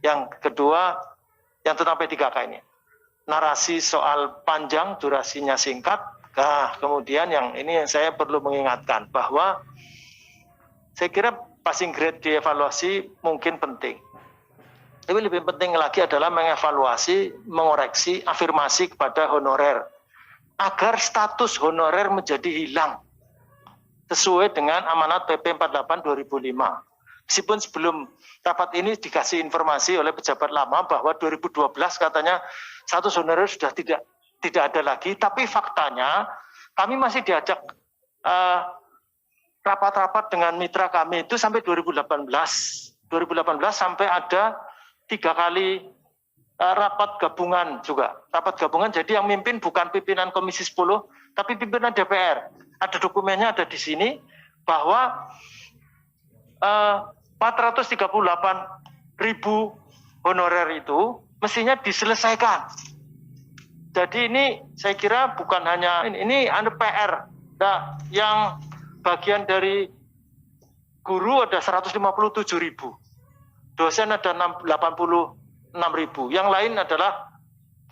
Yang kedua, yang tentang P3K ini. Narasi soal panjang, durasinya singkat. Nah, kemudian yang ini yang saya perlu mengingatkan bahwa saya kira passing grade dievaluasi mungkin penting. Tapi lebih penting lagi adalah mengevaluasi, mengoreksi, afirmasi kepada honorer. Agar status honorer menjadi hilang. Sesuai dengan amanat PP 48 2005. Meskipun sebelum rapat ini dikasih informasi oleh pejabat lama bahwa 2012 katanya status honorer sudah tidak ada lagi, tapi faktanya kami masih diajak rapat-rapat dengan mitra kami itu sampai 2018 sampai ada 3 kali rapat gabungan juga. Rapat gabungan jadi yang mimpin bukan pimpinan Komisi 10 tapi pimpinan DPR. Ada dokumennya ada di sini bahwa 438.000 honorer itu mestinya diselesaikan. Jadi ini saya kira bukan hanya ini ada PR. Nah, yang bagian dari guru ada 157.000. Dosen ada 86.000. Yang lain adalah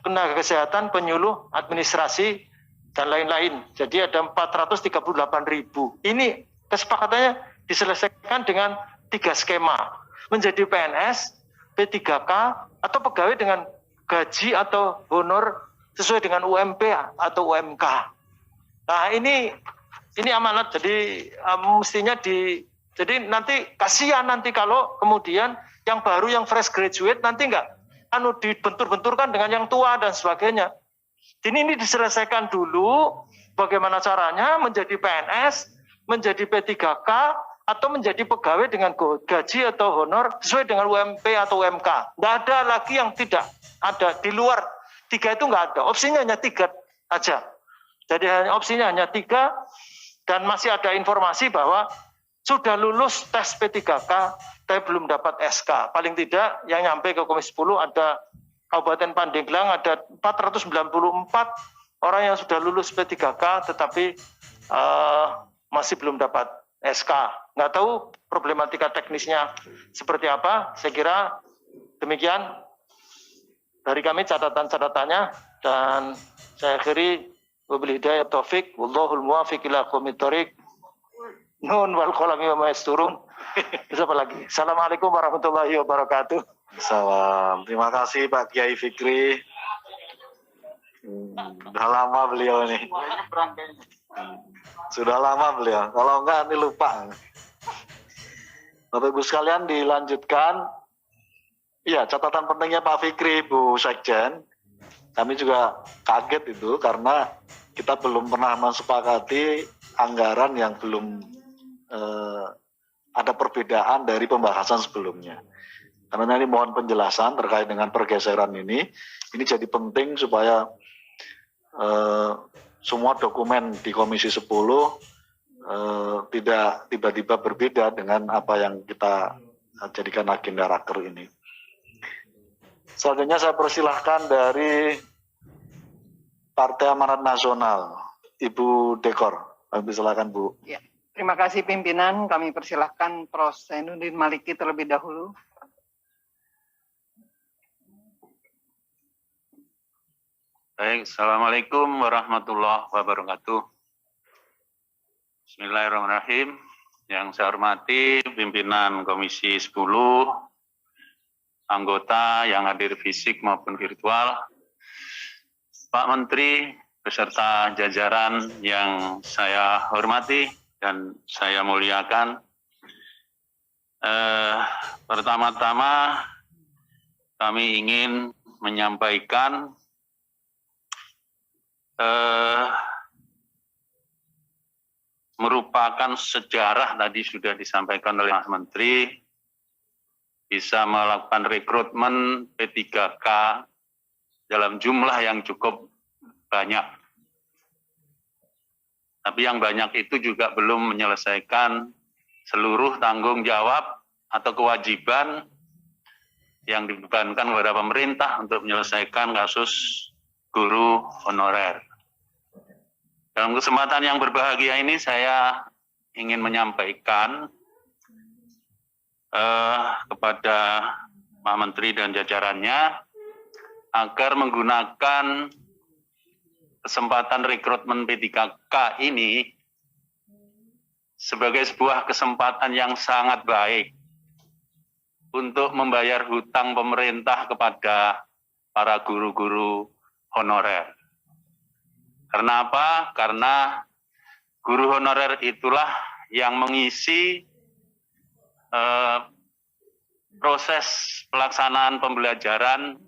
tenaga kesehatan, penyuluh, administrasi dan lain-lain. Jadi ada 438.000. Ini kesepakatannya diselesaikan dengan 3 skema. Menjadi PNS, P3K, atau pegawai dengan gaji atau honor sesuai dengan UMP atau UMK. Nah ini amanat, jadi mestinya jadi nanti kasihan nanti kalau kemudian yang baru, yang fresh graduate nanti enggak dibentur-benturkan dengan yang tua dan sebagainya. Jadi ini diselesaikan dulu bagaimana caranya menjadi PNS, menjadi P3K, atau menjadi pegawai dengan gaji atau honor sesuai dengan UMP atau UMK. Nggak ada lagi yang tidak ada. Di luar 3 itu nggak ada. Opsinya hanya 3 aja. Jadi opsinya hanya 3 dan masih ada informasi bahwa sudah lulus tes P3K tapi belum dapat SK. Paling tidak yang nyampe ke Komisi 10 ada Kabupaten Pandeglang ada 494 orang yang sudah lulus P3K tetapi masih belum dapat SK. Nggak tahu problematika teknisnya seperti apa. Saya kira demikian dari kami catatan-catatannya dan saya akhiri wabillahi hidayah taufik wallahul muwaffiq ila aqwamit thoriq. Nun wal qalami wa ma yasturun. Bisa apa lagi? Assalamualaikum warahmatullahi wabarakatuh. Salam. Terima kasih Pak Kiai Fikri. Sudah lama beliau nih. Sudah lama beliau. Kalau enggak nanti lupa. Bapak Ibu sekalian dilanjutkan. Iya, catatan pentingnya Pak Fikri, Bu Sekjen. Kami juga kaget itu karena kita belum pernah mensepakati anggaran yang belum ada perbedaan dari pembahasan sebelumnya. Karena ini mohon penjelasan terkait dengan pergeseran ini. Ini jadi penting supaya semua dokumen di Komisi 10 tidak tiba-tiba berbeda dengan apa yang kita jadikan agenda raker ini. Selanjutnya saya persilahkan dari Partai Amanat Nasional, Ibu Dekor. Silakan Bu. Ya, terima kasih pimpinan. Kami persilahkan Prof. Zainuddin Maliki terlebih dahulu. Baik, Assalamualaikum warahmatullahi wabarakatuh. Bismillahirrahmanirrahim. Yang saya hormati pimpinan Komisi 10, anggota yang hadir fisik maupun virtual, Pak Menteri beserta jajaran yang saya hormati dan saya muliakan. Pertama-tama kami ingin menyampaikan merupakan sejarah tadi sudah disampaikan oleh Mas Menteri, bisa melakukan rekrutmen P3K dalam jumlah yang cukup banyak. Tapi yang banyak itu juga belum menyelesaikan seluruh tanggung jawab atau kewajiban yang dibebankan kepada pemerintah untuk menyelesaikan kasus guru honorer. Dalam kesempatan yang berbahagia ini saya ingin menyampaikan kepada Pak Menteri dan jajarannya agar menggunakan kesempatan rekrutmen P3K ini sebagai sebuah kesempatan yang sangat baik untuk membayar hutang pemerintah kepada para guru-guru honorer. Karena apa? Karena guru honorer itulah yang mengisi proses pelaksanaan pembelajaran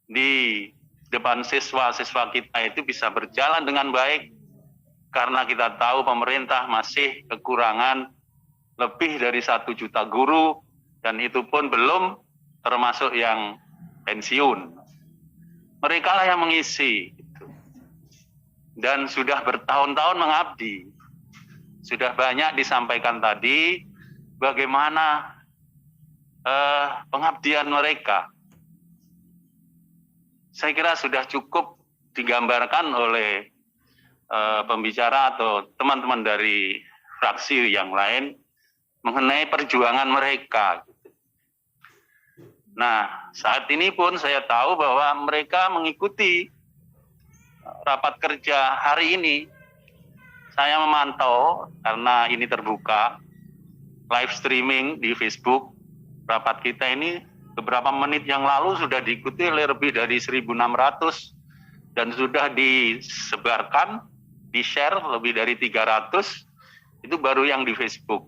di depan siswa-siswa kita itu bisa berjalan dengan baik karena kita tahu pemerintah masih kekurangan lebih dari 1 juta guru dan itu pun belum termasuk yang pensiun. Mereka lah yang mengisi dan sudah bertahun-tahun mengabdi. Sudah banyak disampaikan tadi bagaimana pengabdian mereka. Saya kira sudah cukup digambarkan oleh pembicara atau teman-teman dari fraksi yang lain mengenai perjuangan mereka. Nah, saat ini pun saya tahu bahwa mereka mengikuti rapat kerja hari ini. Saya memantau karena ini terbuka live streaming di Facebook. Rapat kita ini beberapa menit yang lalu sudah diikuti oleh lebih dari 1.600 dan sudah disebarkan, di-share lebih dari 300, itu baru yang di Facebook.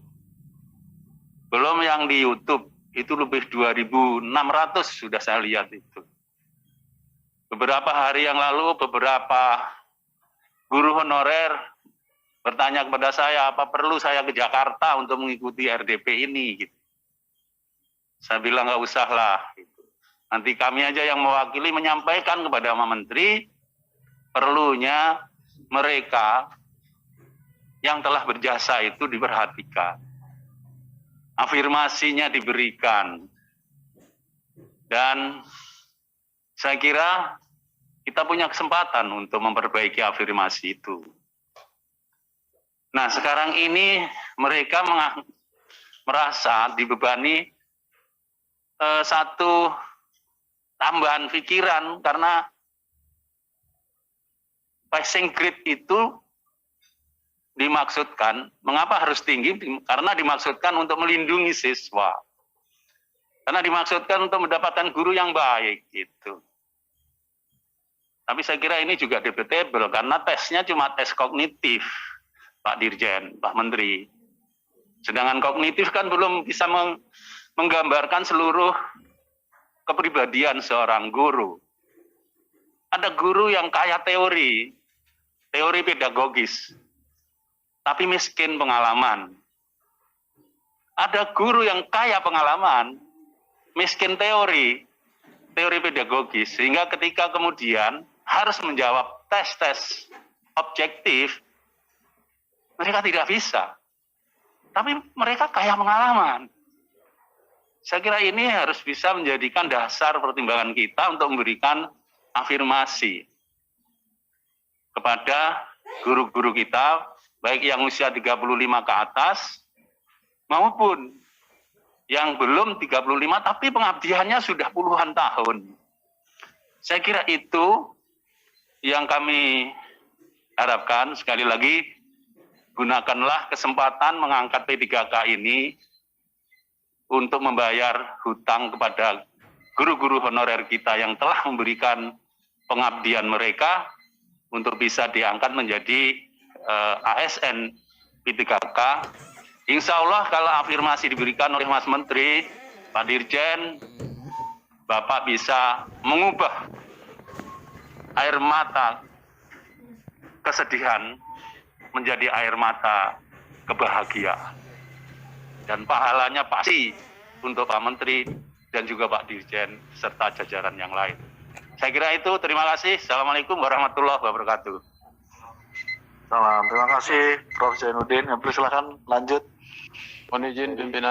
Belum yang di YouTube, itu lebih 2.600 sudah saya lihat itu. Beberapa hari yang lalu, beberapa guru honorer bertanya kepada saya, apa perlu saya ke Jakarta untuk mengikuti RDP ini? Gitu. Saya bilang nggak usah lah. Gitu. Nanti kami aja yang mewakili menyampaikan kepada Pak Menteri, perlunya mereka yang telah berjasa itu diperhatikan. Afirmasinya diberikan. Dan saya kira kita punya kesempatan untuk memperbaiki afirmasi itu. Nah, sekarang ini mereka merasa dibebani satu tambahan pikiran karena passing grade itu dimaksudkan, mengapa harus tinggi? Karena dimaksudkan untuk melindungi siswa. Karena dimaksudkan untuk mendapatkan guru yang baik gitu. Tapi saya kira ini juga debatable karena tesnya cuma tes kognitif, Pak Dirjen, Pak Menteri. Sedangkan kognitif kan belum bisa menggambarkan seluruh kepribadian seorang guru. Ada guru yang kaya teori pedagogis, tapi miskin pengalaman. Ada guru yang kaya pengalaman, miskin teori pedagogis, sehingga ketika kemudian harus menjawab tes-tes objektif, mereka tidak bisa. Tapi mereka kaya pengalaman. Saya kira ini harus bisa menjadikan dasar pertimbangan kita untuk memberikan afirmasi kepada guru-guru kita, baik yang usia 35 ke atas, maupun yang belum 35 tapi pengabdiannya sudah puluhan tahun. Saya kira itu yang kami harapkan. Sekali lagi, gunakanlah kesempatan mengangkat P3K ini untuk membayar hutang kepada guru-guru honorer kita yang telah memberikan pengabdian mereka untuk bisa diangkat menjadi ASN P3K. Insya Allah kalau afirmasi diberikan oleh Mas Menteri, Pak Dirjen, Bapak bisa mengubah air mata kesedihan menjadi air mata kebahagiaan. Dan pahalanya pasti untuk Pak Menteri dan juga Pak Dirjen serta jajaran yang lain. Saya kira itu, terima kasih. Assalamualaikum warahmatullahi wabarakatuh. Salam, terima kasih Prof. Zainuddin. Silakan lanjut. Mohon izin pimpinan.